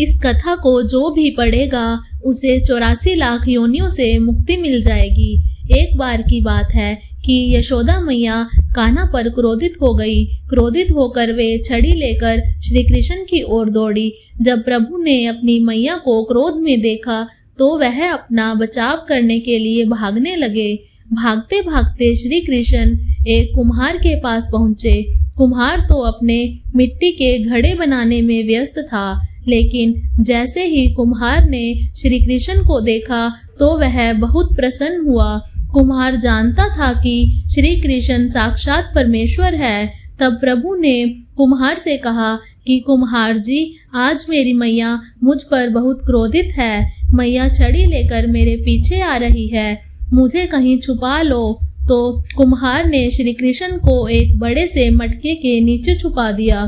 इस कथा को जो भी पढ़ेगा उसे 84 लाख योनियों से मुक्ति मिल जाएगी। एक बार की बात है कि यशोदा मैया कान्हा पर क्रोधित हो गई। क्रोधित होकर वे छड़ी लेकर श्री कृष्ण की ओर दौड़ी। जब प्रभु ने अपनी मैया को क्रोध में देखा तो वह अपना बचाव करने के लिए भागने लगे। भागते भागते श्री कृष्ण एक कुम्हार के पास पहुँचे। कुम्हार तो अपने मिट्टी के घड़े बनाने में व्यस्त था, लेकिन जैसे ही कुम्हार ने श्री कृष्ण को देखा तो वह बहुत प्रसन्न हुआ। कुम्हार जानता था कि श्री कृष्ण साक्षात परमेश्वर है। तब प्रभु ने कुम्हार से कहा कि कुम्हार जी, आज मेरी मैया मुझ पर बहुत क्रोधित है। मैया छड़ी लेकर मेरे पीछे आ रही है, मुझे कहीं छुपा लो। तो कुम्हार ने श्री कृष्ण को एक बड़े से मटके के नीचे छुपा दिया।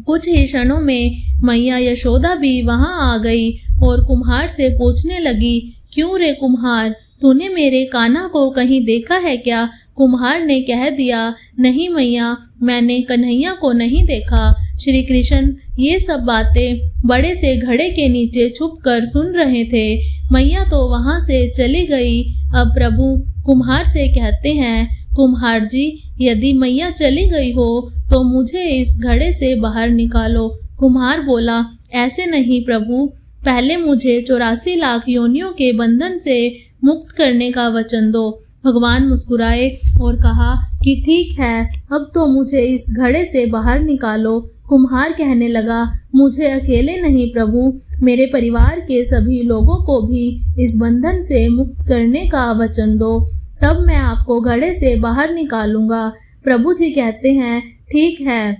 कुछ ही क्षणों में मैया यशोदा भी वहां आ गई और कुम्हार से पूछने लगी, क्यों रे कुम्हार, तूने मेरे कान्हा को कहीं देखा है क्या? कुम्हार ने कह दिया, नहीं मैया, मैंने कन्हैया को नहीं देखा। श्री कृष्ण ये सब बातें बड़े से घड़े के नीचे छुपकर सुन रहे थे। मैया तो वहां से चली गई। अब प्रभु कुम्हार से कहते हैं, कुम्हार जी, यदि मैया चली गई हो तो मुझे इस घड़े से बाहर निकालो। कुम्हार बोला, ऐसे नहीं प्रभु, पहले मुझे 84 लाख योनियों के बंधन से मुक्त करने का वचन दो। भगवान मुस्कुराए और कहा कि ठीक है, अब तो मुझे इस घड़े से बाहर निकालो। कुम्हार कहने लगा, मुझे अकेले नहीं प्रभु, मेरे परिवार के सभी लोगों को भी इस बंधन से मुक्त करने का वचन दो, तब मैं आपको घड़े से बाहर निकालूंगा। प्रभु जी कहते हैं, ठीक है,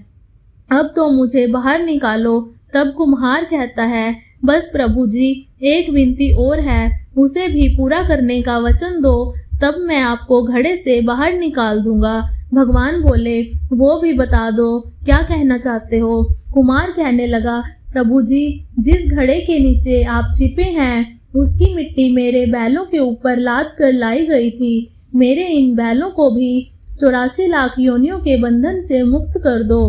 अब तो मुझे बाहर निकालो। तब कुम्हार कहता है, बस प्रभु जी, एक विनती और है, उसे भी पूरा करने का वचन दो, तब मैं आपको घड़े से बाहर निकाल दूंगा। भगवान बोले, वो भी बता दो, क्या कहना चाहते हो? कुम्हार कहने लगा, प्रभु जी, जिस घड़े के नीचे आप छिपे हैं उसकी मिट्टी मेरे बैलों के ऊपर लाद कर लाई गई थी। मेरे इन बैलों को भी 84 लाख योनियों के बंधन से मुक्त कर दो।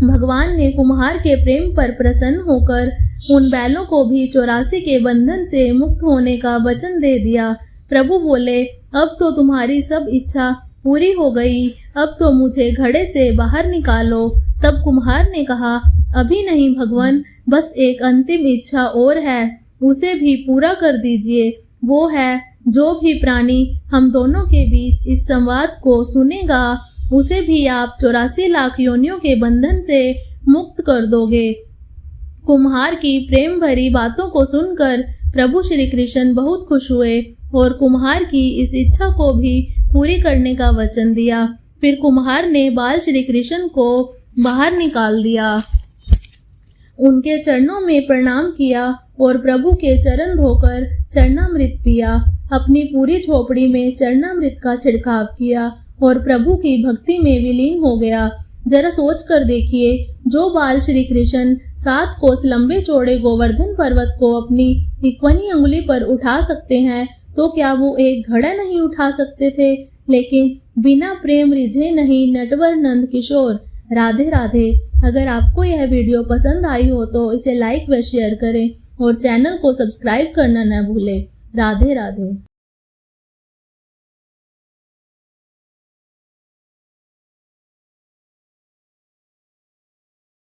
भगवान ने कुम्हार के प्रेम पर प्रसन्न होकर उन बैलों को भी 84 के बंधन से मुक्त होने का वचन दे दिया। प्रभु बोले, अब तो तुम्हारी सब इच्छा पूरी हो गई, अब तो मुझे घड़े से बाहर निकालो। तब कुम्हार ने कहा, अभी नहीं भगवान, बस एक अंतिम इच्छा और है, उसे भी पूरा कर दीजिए। वो है, जो भी प्राणी हम दोनों के बीच इस संवाद को सुनेगा उसे भी आप 84 लाख योनियों के बंधन से मुक्त कर दोगे। कुम्हार की प्रेम भरी बातों को सुनकर प्रभु श्री कृष्ण बहुत खुश हुए और कुम्हार की इस इच्छा को भी पूरी करने का वचन दिया। फिर कुम्हार ने बाल श्री कृष्ण को बाहर निकाल दिया, उनके चरणों में प्रणाम किया और प्रभु के चरण धोकर चरणामृत पिया। अपनी पूरी झोपड़ी में चरणामृत का छिड़काव किया और प्रभु की भक्ति में विलीन हो गया। जरा सोच कर देखिए, जो बाल श्री कृष्ण 7 कोस लंबे चौड़े गोवर्धन पर्वत को अपनी इक्वनी अंगुली पर उठा सकते हैं, तो क्या वो एक घड़ा नहीं उठा सकते थे? लेकिन बिना प्रेम रिझे नहीं नटवर नंद किशोर। राधे राधे। अगर आपको यह वीडियो पसंद आई हो तो इसे लाइक व शेयर करें और चैनल को सब्सक्राइब करना न भूलें। राधे राधे।